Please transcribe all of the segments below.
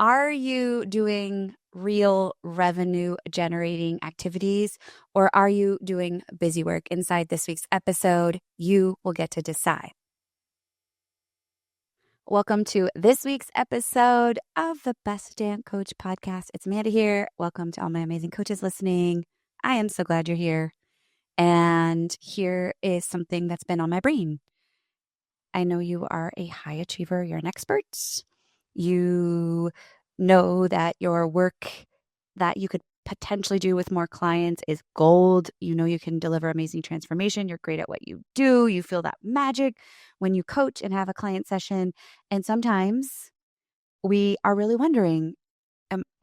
Are you doing real revenue generating activities or are you doing busy work? Inside this week's episode, you will get to decide. Welcome to this week's episode of the Best Damn Coach podcast. It's Amanda here. Welcome to all my amazing coaches listening. I am so glad you're here. And here is something that's been on my brain. I know you are a high achiever. You're an expert. You know that your work that you could potentially do with more clients is gold. You know you can deliver amazing transformation. You're great at what you do. You feel that magic when you coach and have a client session. And sometimes we are really wondering,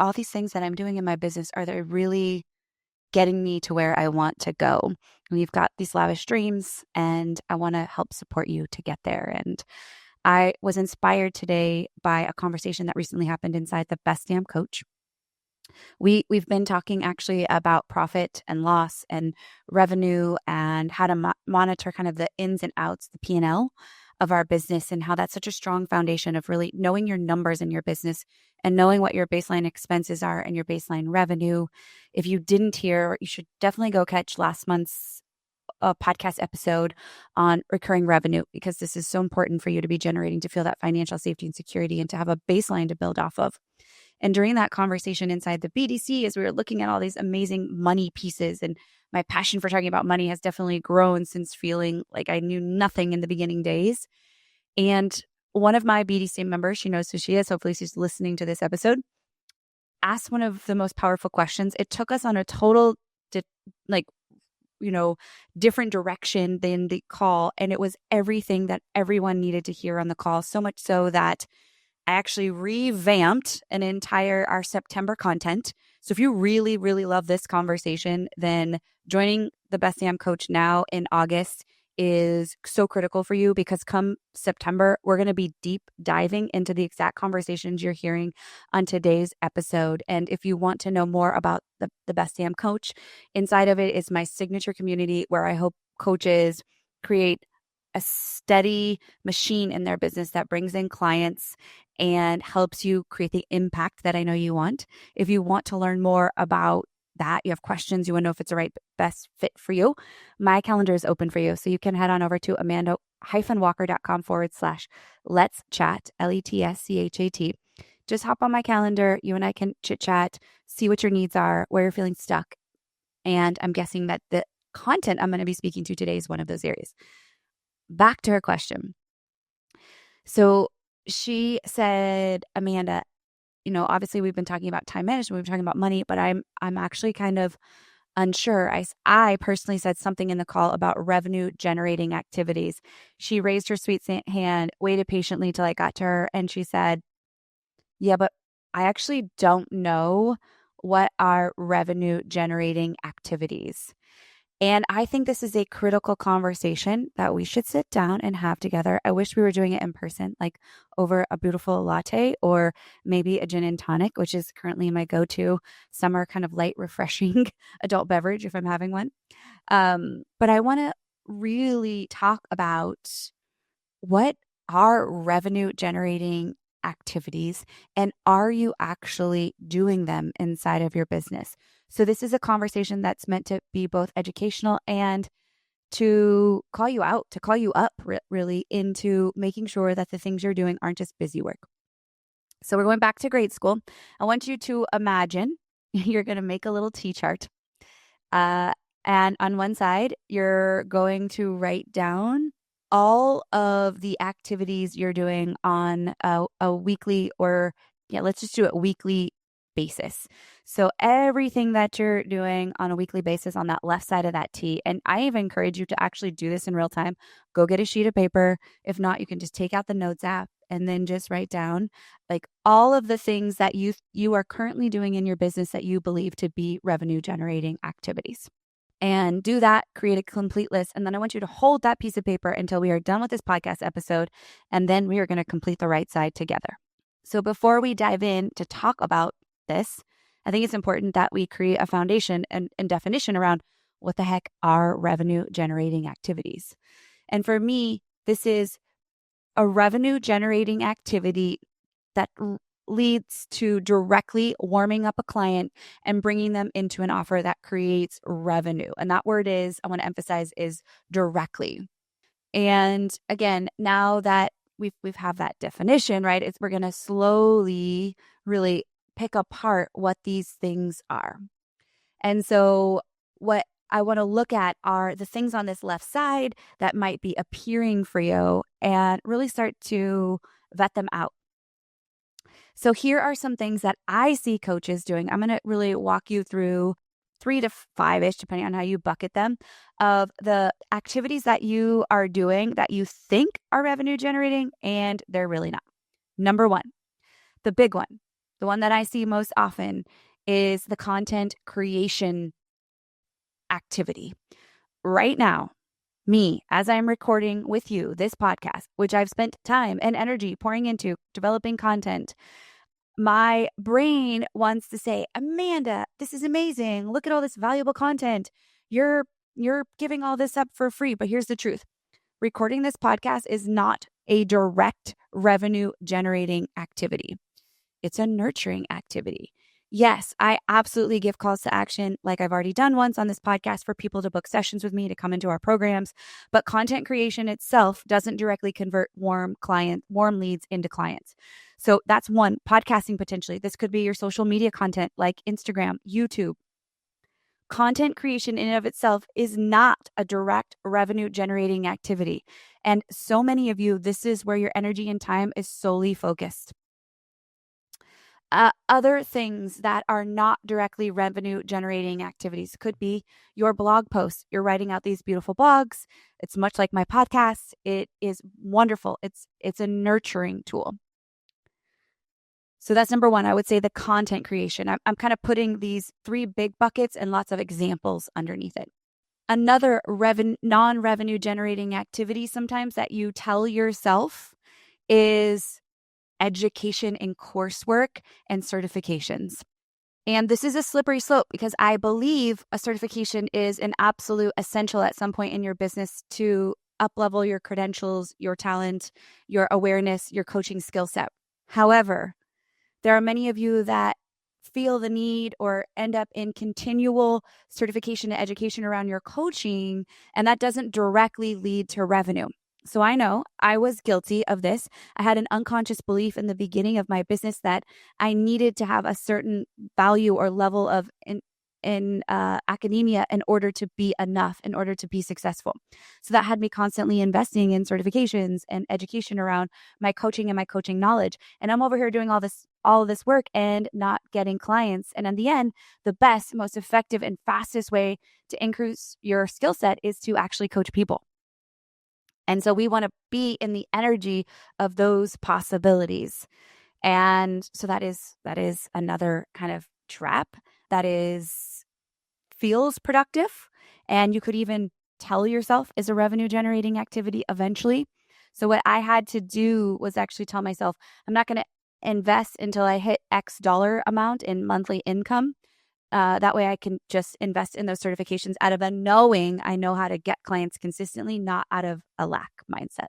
all these things that I'm doing in my business, are they really getting me to where I want to go? We've got these lavish dreams and I want to help support you to get there. And I was inspired today by a conversation that recently happened inside the Best Damn Coach. We've been talking actually about profit and loss and revenue and how to monitor kind of the ins and outs, the P&L of our business, and how that's such a strong foundation of really knowing your numbers in your business and knowing what your baseline expenses are and your baseline revenue. If you didn't hear, you should definitely go catch last month's podcast episode on recurring revenue, because this is so important for you to be generating to feel that financial safety and security and to have a baseline to build off of. And during that conversation inside the BDC, as we were looking at all these amazing money pieces, and my passion for talking about money has definitely grown since feeling like I knew nothing in the beginning days. And one of my BDC members, she knows who she is, hopefully she's listening to this episode, asked one of the most powerful questions. It took us on a total, different direction than the call. And it was everything that everyone needed to hear on the call, so much so that I actually revamped our September content. So if you really, really love this conversation, then joining the Best Damn Coach now in August is so critical for you, because come September, we're going to be deep diving into the exact conversations you're hearing on today's episode. And if you want to know more about the Best Damn Coach, inside of it is my signature community where I hope coaches create a steady machine in their business that brings in clients and helps you create the impact that I know you want. If you want to learn more about that, you have questions, you want to know if it's the right best fit for you, my calendar is open for you. So you can head on over to amanda-walker.com/let's chat, LETSCHAT. Just hop on my calendar. You and I can chit chat, see what your needs are, where you're feeling stuck. And I'm guessing that the content I'm going to be speaking to today is one of those areas. Back to her question. So she said, Amanda, obviously we've been talking about time management, we've been talking about money, but I'm actually kind of unsure. I personally said something in the call about revenue generating activities. She raised her sweet hand, waited patiently till I got to her, and she said, yeah, but I actually don't know what are revenue generating activities. And I think this is a critical conversation that we should sit down and have together. I wish we were doing it in person, like over a beautiful latte or maybe a gin and tonic, which is currently my go-to summer kind of light, refreshing adult beverage if I'm having one. But I want to really talk about what are revenue generating activities and are you actually doing them inside of your business? So this is a conversation that's meant to be both educational and to call you out, to call you up really into making sure that the things you're doing aren't just busy work. So we're going back to grade school. I want you to imagine you're going to make a little T-chart. And on one side, you're going to write down all of the activities you're doing on a weekly let's just do it weekly basis. So everything that you're doing on a weekly basis on that left side of that T. And I even encourage you to actually do this in real time. Go get a sheet of paper. If not, you can just take out the notes app and then just write down like all of the things that you are currently doing in your business that you believe to be revenue generating activities. And do that, create a complete list. And then I want you to hold that piece of paper until we are done with this podcast episode. And then we are going to complete the right side together. So before we dive in to talk about this, I think it's important that we create a foundation and definition around what the heck are revenue generating activities. And for me, this is a revenue generating activity that leads to directly warming up a client and bringing them into an offer that creates revenue. And that word is, I want to emphasize, is directly. And again, now that we've have that definition, right? We're going to slowly really pick apart what these things are. And so what I want to look at are the things on this left side that might be appearing for you and really start to vet them out. So here are some things that I see coaches doing. I'm going to really walk you through 3 to 5-ish, depending on how you bucket them, of the activities that you are doing that you think are revenue generating and they're really not. Number 1, the big one, the one that I see most often is the content creation activity. Right now, me, as I'm recording with you this podcast, which I've spent time and energy pouring into developing content, my brain wants to say, Amanda, this is amazing. Look at all this valuable content. You're giving all this up for free. But here's the truth. Recording this podcast is not a direct revenue generating activity. It's a nurturing activity. Yes, I absolutely give calls to action like I've already done once on this podcast for people to book sessions with me to come into our programs. But content creation itself doesn't directly convert warm leads into clients. So that's one, podcasting potentially. This could be your social media content like Instagram, YouTube. Content creation in and of itself is not a direct revenue generating activity. And so many of you, this is where your energy and time is solely focused. Other things that are not directly revenue generating activities could be your blog posts. You're writing out these beautiful blogs. It's much like my podcast. It is wonderful. It's a nurturing tool. So that's number 1. I would say the content creation. I'm kind of putting these 3 big buckets and lots of examples underneath it. Another non-revenue generating activity sometimes that you tell yourself is education and coursework and certifications. And this is a slippery slope because I believe a certification is an absolute essential at some point in your business to up-level your credentials, your talent, your awareness, your coaching skill set. However, there are many of you that feel the need or end up in continual certification and education around your coaching, and that doesn't directly lead to revenue. So I know I was guilty of this. I had an unconscious belief in the beginning of my business that I needed to have a certain value or level of in academia in order to be enough, in order to be successful. So that had me constantly investing in certifications and education around my coaching and my coaching knowledge. And I'm over here doing all of this work and not getting clients. And in the end, the best, most effective, and fastest way to increase your skill set is to actually coach people. And so we want to be in the energy of those possibilities. And so that is another kind of trap that feels productive. And you could even tell yourself is a revenue generating activity eventually. So what I had to do was actually tell myself, I'm not going to invest until I hit X dollar amount in monthly income. That way I can just invest in those certifications out of a knowing I know how to get clients consistently, not out of a lack mindset.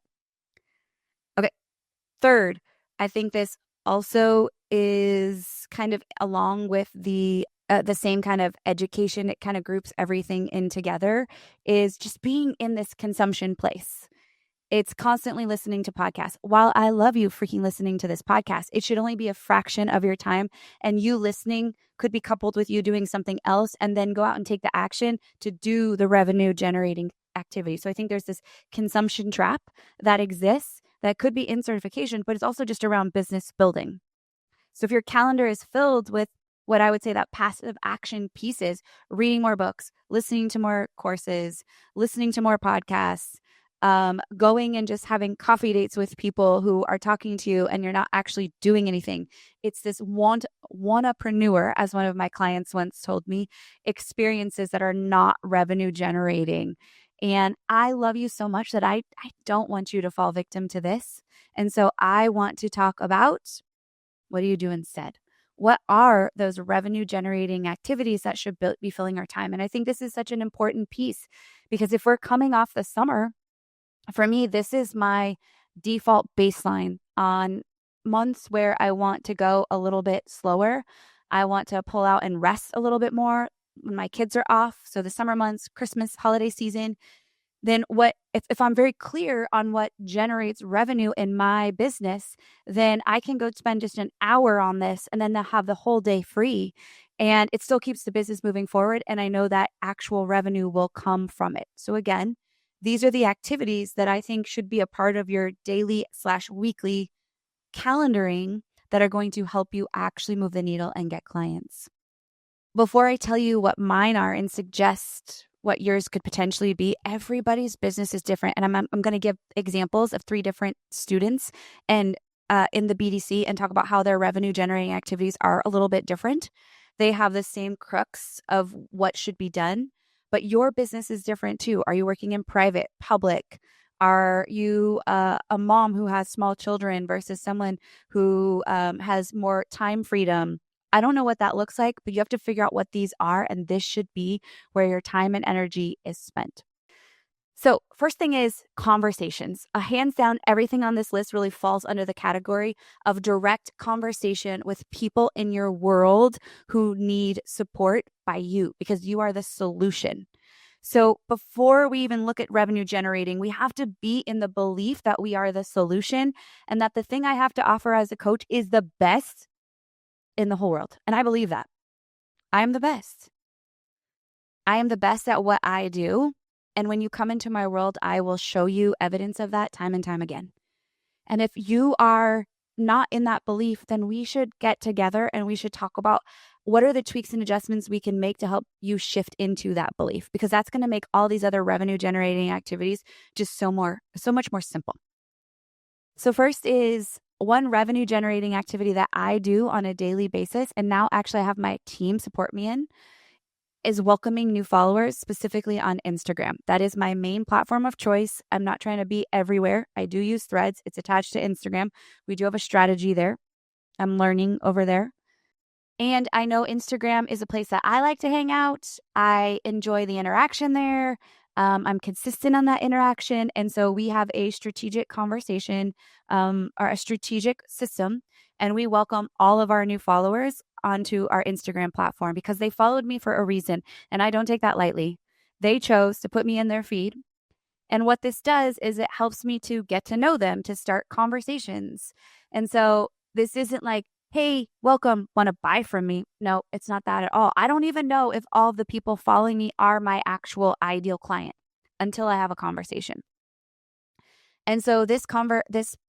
Okay. Third, I think this also is kind of along with the same kind of education. It kind of groups everything in together, is just being in this consumption place. It's constantly listening to podcasts. While I love you freaking listening to this podcast, it should only be a fraction of your time. And you listening could be coupled with you doing something else and then go out and take the action to do the revenue generating activity. So I think there's this consumption trap that exists that could be in certification, but it's also just around business building. So if your calendar is filled with what I would say that passive action pieces, reading more books, listening to more courses, listening to more podcasts, going and just having coffee dates with people who are talking to you and you're not actually doing anything. It's this wannapreneur, as one of my clients once told me, experiences that are not revenue generating. And I love you so much that I don't want you to fall victim to this. And so I want to talk about, what do you do instead? What are those revenue generating activities that should be filling our time? And I think this is such an important piece because if we're coming off the summer, for me, this is my default baseline on months where I want to go a little bit slower. I want to pull out and rest a little bit more when my kids are off. So the summer months, Christmas, holiday season, then what if I'm very clear on what generates revenue in my business, then I can go spend just an hour on this and then have the whole day free. And it still keeps the business moving forward. And I know that actual revenue will come from it. So again, these are the activities that I think should be a part of your daily/weekly calendaring that are going to help you actually move the needle and get clients. Before I tell you what mine are and suggest what yours could potentially be, everybody's business is different. And I'm going to give examples of 3 different students and in the BDC and talk about how their revenue generating activities are a little bit different. They have the same crux of what should be done, but your business is different too. Are you working in private, public? Are you a mom who has small children versus someone who has more time freedom? I don't know what that looks like, but you have to figure out what these are, and this should be where your time and energy is spent. So, first thing is conversations. Hands down, everything on this list really falls under the category of direct conversation with people in your world who need support by you because you are the solution. So, before we even look at revenue generating, we have to be in the belief that we are the solution and that the thing I have to offer as a coach is the best in the whole world. And I believe that. I am the best. I am the best at what I do. And when you come into my world, I will show you evidence of that time and time again. And if you are not in that belief, then we should get together and we should talk about what are the tweaks and adjustments we can make to help you shift into that belief, because that's going to make all these other revenue generating activities just so much more simple. So first is one revenue generating activity that I do on a daily basis, and now actually I have my team support me in, is welcoming new followers, specifically on Instagram. That is my main platform of choice. I'm not trying to be everywhere. I do use Threads. It's attached to Instagram. We do have a strategy there. I'm learning over there. And I know Instagram is a place that I like to hang out. I enjoy the interaction there. I'm consistent on that interaction. And so we have a strategic conversation or a strategic system, and we welcome all of our new followers onto our Instagram platform because they followed me for a reason. And I don't take that lightly. They chose to put me in their feed. And what this does is it helps me to get to know them, to start conversations. And so this isn't like, hey, welcome, want to buy from me? No, it's not that at all. I don't even know if all of the people following me are my actual ideal client until I have a conversation. And so this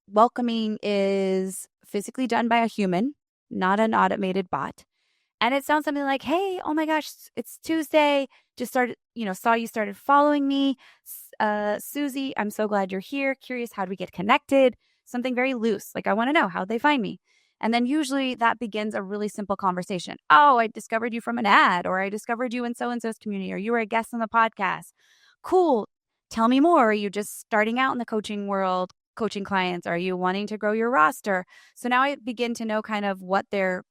welcoming is physically done by a human, not an automated bot. And it sounds something like, hey, oh my gosh, it's Tuesday. Just saw you started following me. Susie, I'm so glad you're here. Curious, how do we get connected? Something very loose. Like, I want to know how'd they find me? And then usually that begins a really simple conversation. Oh, I discovered you from an ad, or I discovered you in so-and-so's community, or you were a guest on the podcast. Cool. Tell me more. Are you just starting out in the coaching world, coaching clients? Are you wanting to grow your roster? So now I begin to know kind of what their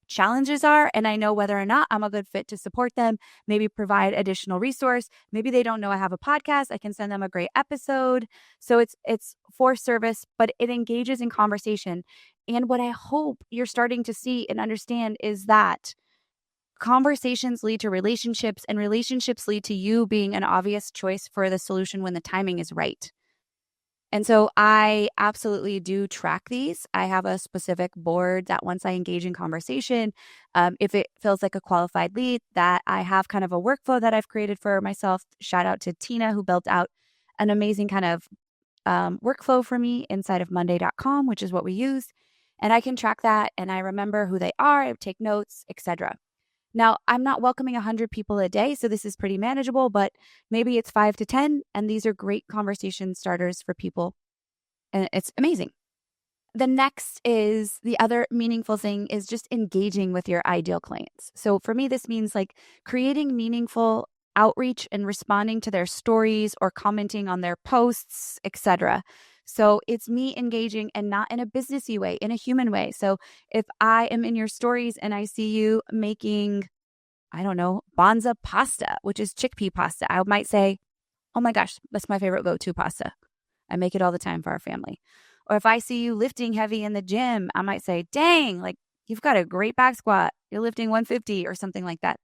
challenges are, and I know whether or not I'm a good fit to support them, maybe provide additional resource. Maybe they don't know I have a podcast. I can send them a great episode. So it's for service, but it engages in conversation. And what I hope you're starting to see and understand is that conversations lead to relationships, and relationships lead to you being an obvious choice for the solution when the timing is right. And so I absolutely do track these. I have a specific board that once I engage in conversation, if it feels like a qualified lead, that I have kind of a workflow that I've created for myself. Shout out to Tina, who built out an amazing kind of workflow for me inside of Monday.com, which is what we use. And I can track that, and I remember who they are, I take notes, etc. Now, I'm not welcoming 100 people a day, so this is pretty manageable, but maybe it's 5 to 10, and these are great conversation starters for people, and it's amazing. The next is the other meaningful thing is just engaging with your ideal clients. So for me, this means like creating meaningful outreach and responding to their stories or commenting on their posts, etc. So it's me engaging, and not in a businessy way, in a human way. So if I am in your stories and I see you making, I don't know, Bonza pasta, which is chickpea pasta, I might say, oh my gosh, that's my favorite go-to pasta. I make it all the time for our family. Or if I see you lifting heavy in the gym, I might say, dang, like you've got a great back squat. You're lifting 150 or something like that.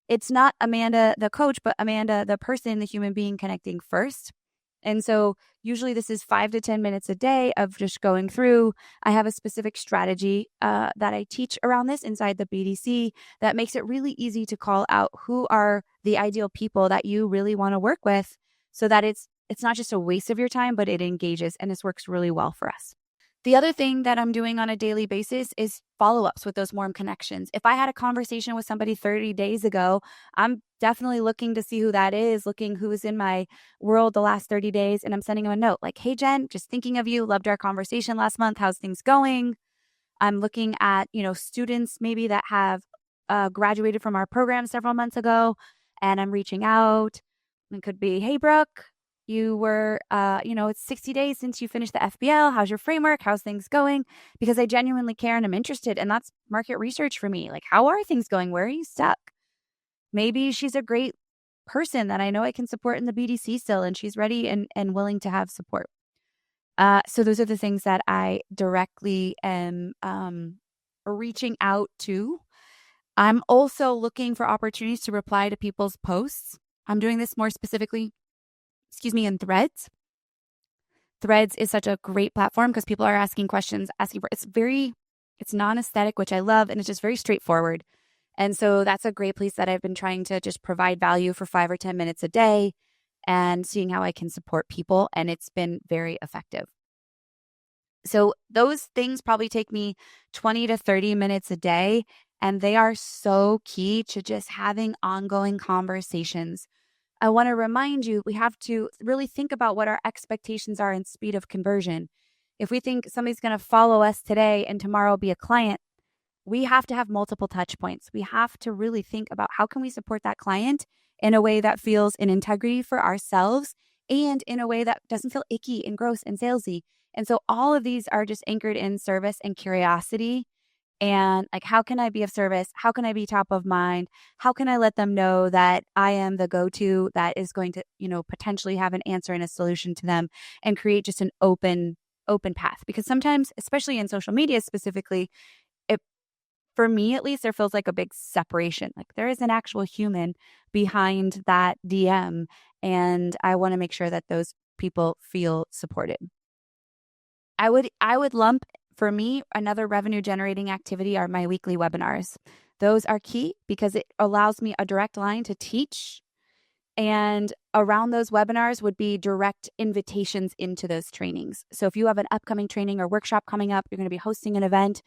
It's not Amanda, the coach, but Amanda, the person, the human being connecting first. And so usually this is 5 to 10 minutes a day of just going through. I have a specific strategy that I teach around this inside the BDC that makes it really easy to call out who are the ideal people that you really want to work with so that it's not just a waste of your time, but it engages. And this works really well for us. The other thing that I'm doing on a daily basis is follow-ups with those warm connections. If I had a conversation with somebody 30 days ago, I'm definitely looking to see who that is, looking who is in my world the last 30 days, and I'm sending them a note like, hey, Jen, just thinking of you, loved our conversation last month. How's things going? I'm looking at, students maybe that have graduated from our program several months ago, and I'm reaching out. It could be, hey, Brooke, you were, it's 60 days since you finished the FBL. How's your framework? How's things going? Because I genuinely care and I'm interested. And that's market research for me. Like, how are things going? Where are you stuck? Maybe she's a great person that I know I can support in the BDC still, and she's ready and willing to have support. So those are the things that I directly am reaching out to. I'm also looking for opportunities to reply to people's posts. I'm doing this more specifically, in Threads. Threads is such a great platform because people are asking questions, it's non-aesthetic, which I love, and it's just very straightforward. And so that's a great place that I've been trying to just provide value for 5 or 10 minutes a day and seeing how I can support people. And it's been very effective. So those things probably take me 20 to 30 minutes a day. And they are so key to just having ongoing conversations. I want to remind you, we have to really think about what our expectations are in speed of conversion. If we think somebody's going to follow us today and tomorrow be a client, we have to have multiple touch points. We have to really think about how can we support that client in a way that feels in integrity for ourselves and in a way that doesn't feel icky and gross and salesy. And so all of these are just anchored in service and curiosity. And like, how can I be of service? How can I be top of mind? How can I let them know that I am the go-to that is going to, potentially have an answer and a solution to them and create just an open path? Because sometimes, especially in social media specifically, for me at least, there feels like a big separation. Like there is an actual human behind that DM. And I want to make sure that those people feel supported. I would lump, for me, another revenue generating activity are my weekly webinars. Those are key because it allows me a direct line to teach. And around those webinars would be direct invitations into those trainings. So if you have an upcoming training or workshop coming up, you're going to be hosting an event,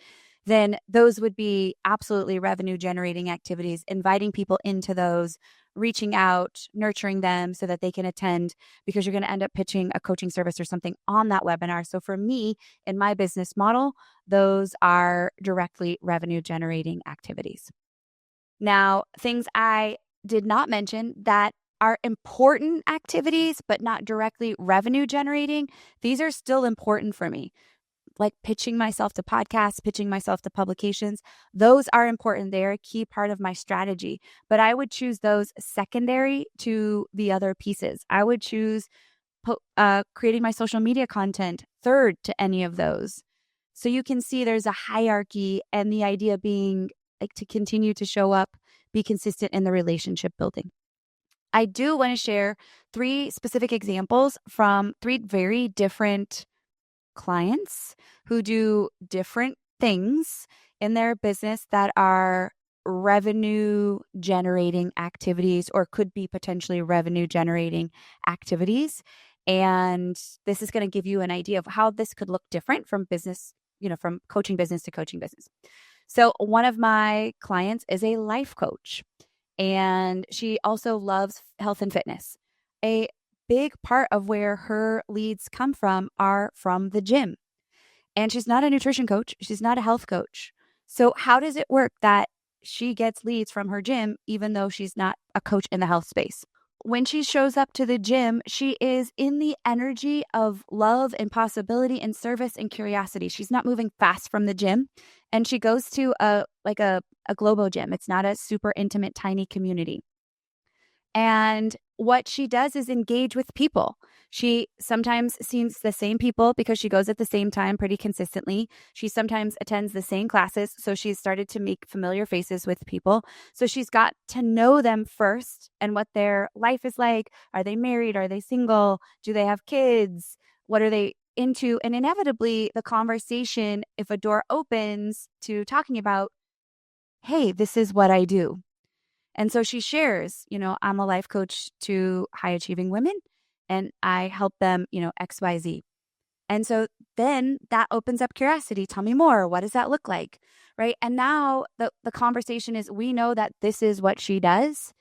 then those would be absolutely revenue generating activities, inviting people into those, reaching out, nurturing them so that they can attend, because you're going to end up pitching a coaching service or something on that webinar. So for me, in my business model, those are directly revenue generating activities. Now, things I did not mention that are important activities, but not directly revenue generating, these are still important for me. Like pitching myself to podcasts, pitching myself to publications. Those are important. They're a key part of my strategy, but I would choose those secondary to the other pieces. I would choose creating my social media content third to any of those. So you can see there's a hierarchy, and the idea being like to continue to show up, be consistent in the relationship building. I do want to share 3 specific examples from 3 very different clients who do different things in their business that are revenue generating activities or could be potentially revenue generating activities. And this is going to give you an idea of how this could look different from business, from coaching business to coaching business. So one of my clients is a life coach, and she also loves health and fitness. A big part of where her leads come from are from the gym. And she's not a nutrition coach. She's not a health coach. So how does it work that she gets leads from her gym, even though she's not a coach in the health space? When she shows up to the gym, she is in the energy of love and possibility and service and curiosity. She's not moving fast from the gym. And she goes to a Globo gym. It's not a super intimate, tiny community. And what she does is engage with people. She sometimes sees the same people because she goes at the same time pretty consistently. She sometimes attends the same classes. So she's started to make familiar faces with people. So she's got to know them first and what their life is like. Are they married? Are they single? Do they have kids? What are they into? And inevitably, the conversation, if a door opens to talking about, hey, this is what I do. And so she shares, I'm a life coach to high achieving women and I help them, XYZ. And so then that opens up curiosity. Tell me more. What does that look like? Right. And now the conversation is we know that this is what she does.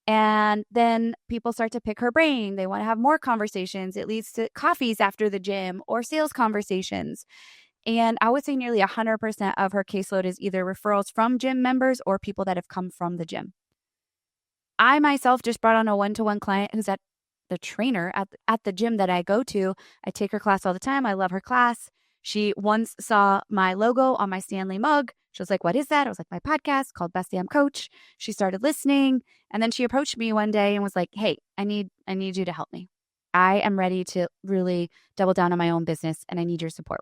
And then people start to pick her brain. They want to have more conversations. It leads to coffees after the gym or sales conversations. And I would say nearly 100% of her caseload is either referrals from gym members or people that have come from the gym. I myself just brought on a one-to-one client who's at the trainer at the gym that I go to. I take her class all the time. I love her class. She once saw my logo on my Stanley mug. She was like, what is that? I was like, my podcast called Best Damn Coach. She started listening. And then she approached me one day and was like, hey, I need you to help me. I am ready to really double down on my own business and I need your support.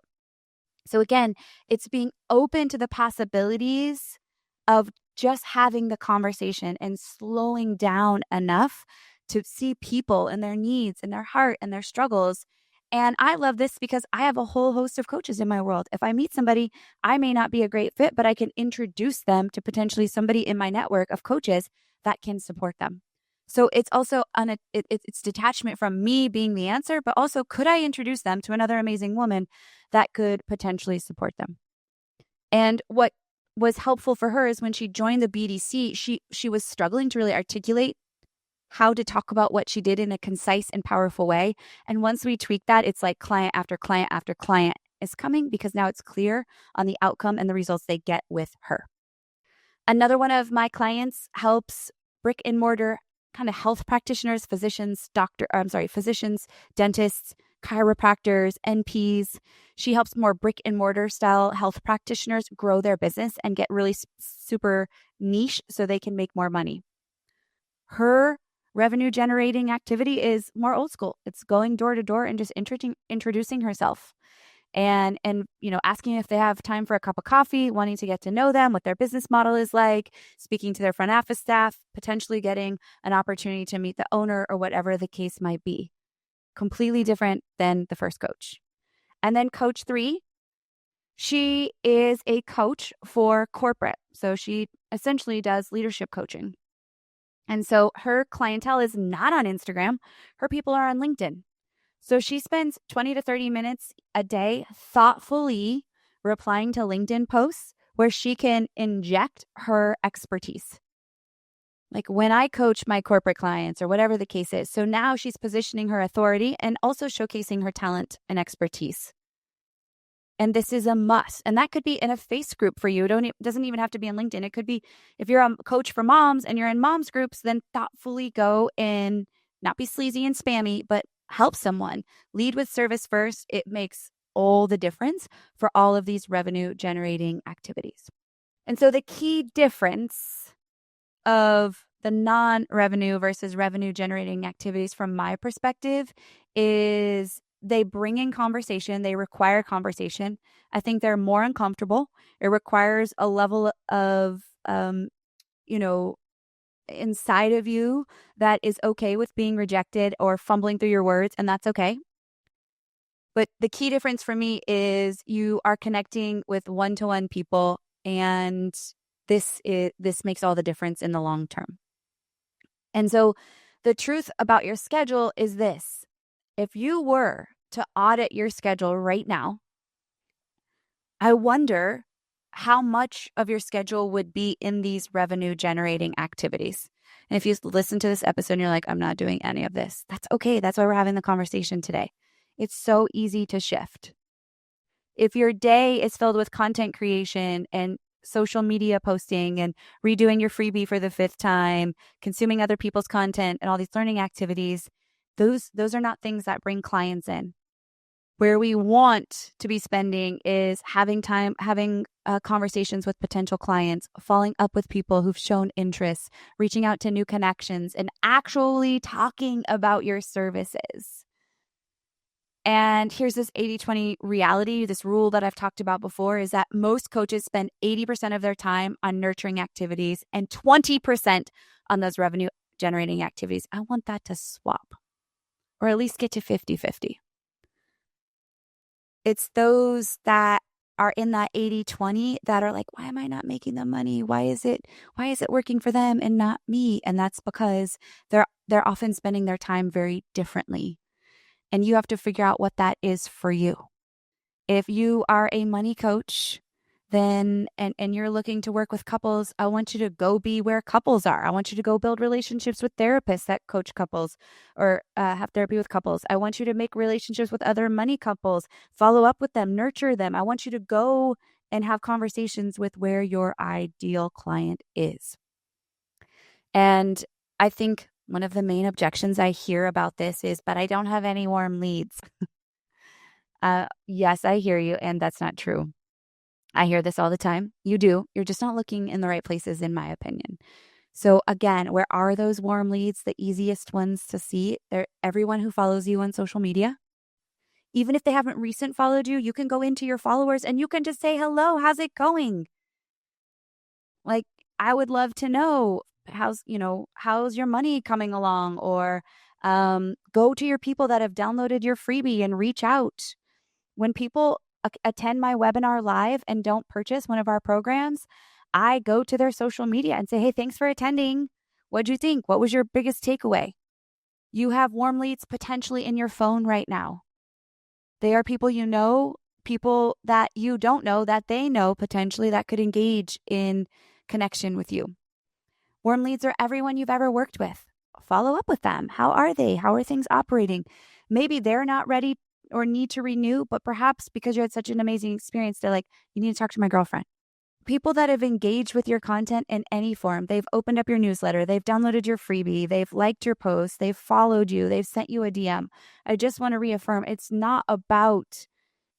So again, it's being open to the possibilities of just having the conversation and slowing down enough to see people and their needs and their heart and their struggles. And I love this because I have a whole host of coaches in my world. If I meet somebody, I may not be a great fit, but I can introduce them to potentially somebody in my network of coaches that can support them. So it's also it's detachment from me being the answer, but also could I introduce them to another amazing woman that could potentially support them? And what was helpful for her is when she joined the BDC, she was struggling to really articulate how to talk about what she did in a concise and powerful way. And once we tweak that, it's like client after client after client is coming because now it's clear on the outcome and the results they get with her. Another one of my clients helps brick and mortar kind of health practitioners, physicians, dentists, chiropractors, NPs. She helps more brick and mortar style health practitioners grow their business and get really super niche so they can make more money. Her revenue generating activity is more old school. It's going door to door and just introducing herself and asking if they have time for a cup of coffee, wanting to get to know them, what their business model is like, speaking to their front office staff, potentially getting an opportunity to meet the owner or whatever the case might be. Completely different than the first coach. And then coach 3, she is a coach for corporate. So she essentially does leadership coaching. And so her clientele is not on Instagram. Her people are on LinkedIn. So she spends 20 to 30 minutes a day thoughtfully replying to LinkedIn posts where she can inject her expertise. Like when I coach my corporate clients or whatever the case is. So now she's positioning her authority and also showcasing her talent and expertise. And this is a must. And that could be in a face group for you. Doesn't even have to be on LinkedIn. It could be if you're a coach for moms and you're in moms groups, then thoughtfully go in, not be sleazy and spammy, but help someone. Lead with service first. It makes all the difference for all of these revenue generating activities. And so the key difference of the non-revenue versus revenue generating activities from my perspective is they bring in conversation. They require conversation. I think they're more uncomfortable. It requires a level of, inside of you that is okay with being rejected or fumbling through your words, and that's okay. But the key difference for me is you are connecting with one-to-one people, and this makes all the difference in the long term. And so the truth about your schedule is this. If you were to audit your schedule right now, I wonder how much of your schedule would be in these revenue generating activities. And if you listen to this episode and you're like, I'm not doing any of this, that's okay. That's why we're having the conversation today. It's so easy to shift. If your day is filled with content creation and social media posting and redoing your freebie for the 5th time, consuming other people's content and all these learning activities, those are not things that bring clients in. Where we want to be spending is having conversations with potential clients, following up with people who've shown interest, reaching out to new connections, and actually talking about your services. And here's this 80-20 reality, this rule that I've talked about before, is that most coaches spend 80% of their time on nurturing activities and 20% on those revenue generating activities. I want that to swap, or at least get to 50-50. It's those that are in that 80-20 that are like, why am I not making the money? Why is it working for them and not me? And that's because they're often spending their time very differently. And you have to figure out what that is for you. If you are a money coach, then and you're looking to work with couples, I want you to go be where couples are. I want you to go build relationships with therapists that coach couples or have therapy with couples. I want you to make relationships with other money couples, follow up with them, nurture them. I want you to go and have conversations with where your ideal client is. And I think one of the main objections I hear about this is, but I don't have any warm leads. Yes, I hear you. And that's not true. I hear this all the time. You do. You're just not looking in the right places, in my opinion. So again, where are those warm leads? The easiest ones to see, they're everyone who follows you on social media. Even if they haven't recent followed you, you can go into your followers and you can just say, hello, how's it going? Like, I would love to know how's your money coming along, or go to your people that have downloaded your freebie and reach out. When people attend my webinar live and don't purchase one of our programs, I go to their social media and say, hey, thanks for attending. What'd you think? What was your biggest takeaway? You have warm leads potentially in your phone right now. They are people you know, people that you don't know that they know potentially that could engage in connection with you. Warm leads are everyone you've ever worked with. Follow up with them. How are they? How are things operating? Maybe they're not ready or need to renew, but perhaps because you had such an amazing experience, they're like, you need to talk to my girlfriend. People that have engaged with your content in any form, they've opened up your newsletter, they've downloaded your freebie, they've liked your post, they've followed you, they've sent you a DM. I just want to reaffirm, it's not about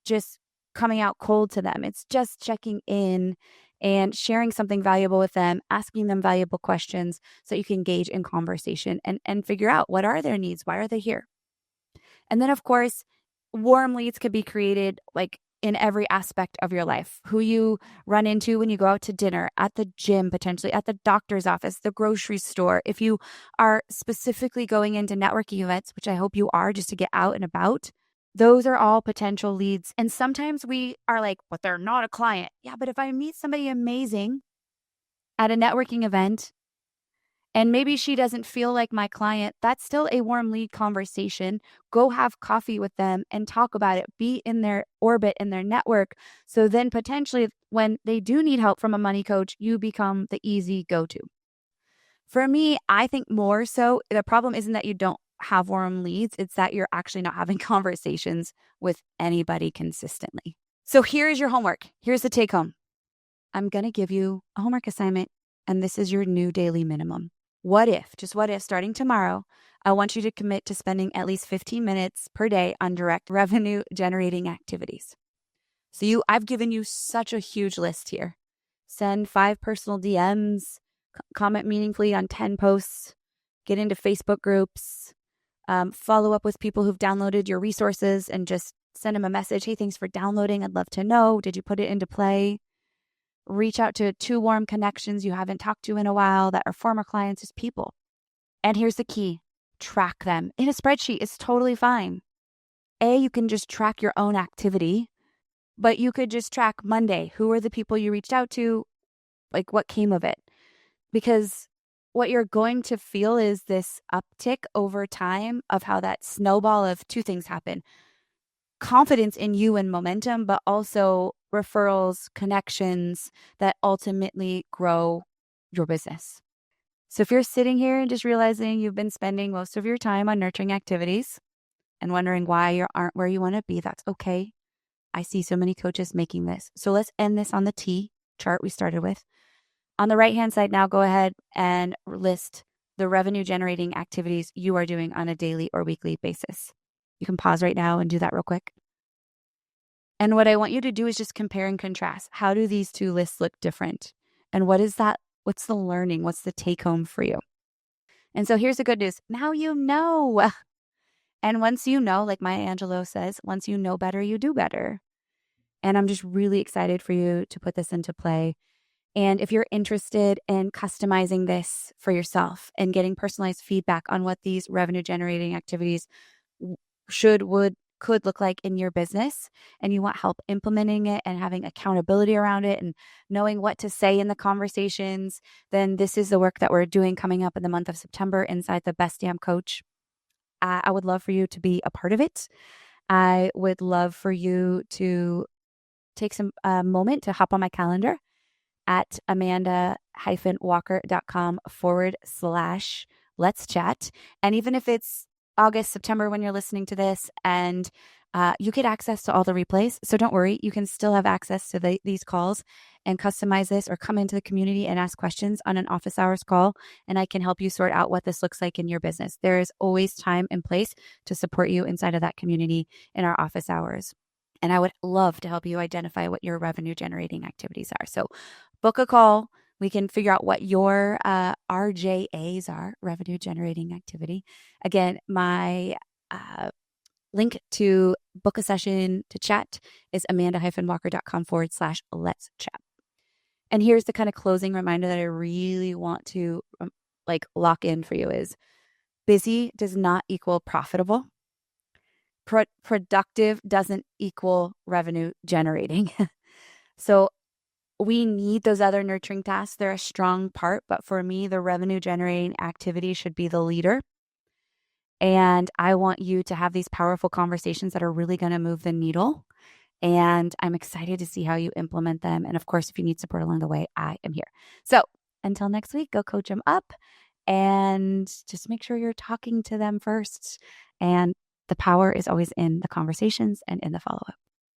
just coming out cold to them. It's just checking in and sharing something valuable with them, asking them valuable questions so you can engage in conversation and figure out what are their needs, why are they here? And then, of course, warm leads could be created like in every aspect of your life. Who you run into when you go out to dinner, at the gym, potentially at the doctor's office, the grocery store. If you are specifically going into networking events, which I hope you are, just to get out and about, those are all potential leads. And sometimes we are like, but they're not a client. Yeah, but if I meet somebody amazing at a networking event, and maybe she doesn't feel like my client, that's still a warm lead conversation. Go have coffee with them and talk about it. Be in their orbit, in their network. So then potentially when they do need help from a money coach, you become the easy go-to. For me, I think more so the problem isn't that you don't have warm leads. It's that you're actually not having conversations with anybody consistently. So here's your homework. Here's the take home. I'm going to give you a homework assignment, and this is your new daily minimum. What if, just what if, starting tomorrow, I want you to commit to spending at least 15 minutes per day on direct revenue generating activities. So I've given you such a huge list here. Send 5 personal DMs, comment meaningfully on 10 posts, get into Facebook groups, follow up with people who've downloaded your resources and just send them a message. Hey, thanks for downloading. I'd love to know. Did you put it into play? Reach out to 2 warm connections you haven't talked to in a while that are former clients, as people. And here's the key. Track them. In a spreadsheet, it's totally fine. You can just track your own activity, but you could just track Monday. Who are the people you reached out to? Like, what came of it? Because what you're going to feel is this uptick over time of how that snowball of 2 things happen. Confidence in you and momentum, but also referrals, connections that ultimately grow your business. So if you're sitting here and just realizing you've been spending most of your time on nurturing activities and wondering why you aren't where you want to be, that's okay. I see so many coaches making this. So let's end this on the T chart we started with. On the right-hand side now, go ahead and list the revenue generating activities you are doing on a daily or weekly basis. You can pause right now and do that real quick. And what I want you to do is just compare and contrast. How do these 2 lists look different? And what is that? What's the learning? What's the take home for you? And so here's the good news. Now you know. And once you know, like Maya Angelou says, once you know better, you do better. And I'm just really excited for you to put this into play. And if you're interested in customizing this for yourself and getting personalized feedback on what these revenue generating activities should, would, could look like in your business, and you want help implementing it and having accountability around it and knowing what to say in the conversations, then this is the work that we're doing coming up in the month of September inside the Best Damn Coach. I would love for you to be a part of it. I would love for you to take some moment to hop on my calendar at amanda-walker.com/let's chat. And even if it's August, September when you're listening to this, and you get access to all the replays. So don't worry, you can still have access to these calls and customize this, or come into the community and ask questions on an office hours call. And I can help you sort out what this looks like in your business. There is always time and place to support you inside of that community in our office hours. And I would love to help you identify what your revenue generating activities are. So book a call. We can figure out what your RJAs are, revenue generating activity. Again, my link to book a session to chat is amanda-walker.com/let's chat. And here's the kind of closing reminder that I really want to lock in for you is busy does not equal profitable. Productive doesn't equal revenue generating. So we need those other nurturing tasks. They're a strong part, but for me, the revenue generating activity should be the leader. And I want you to have these powerful conversations that are really going to move the needle. And I'm excited to see how you implement them. And of course, if you need support along the way, I am here. So until next week, go coach them up and just make sure you're talking to them first. And the power is always in the conversations and in the follow-up.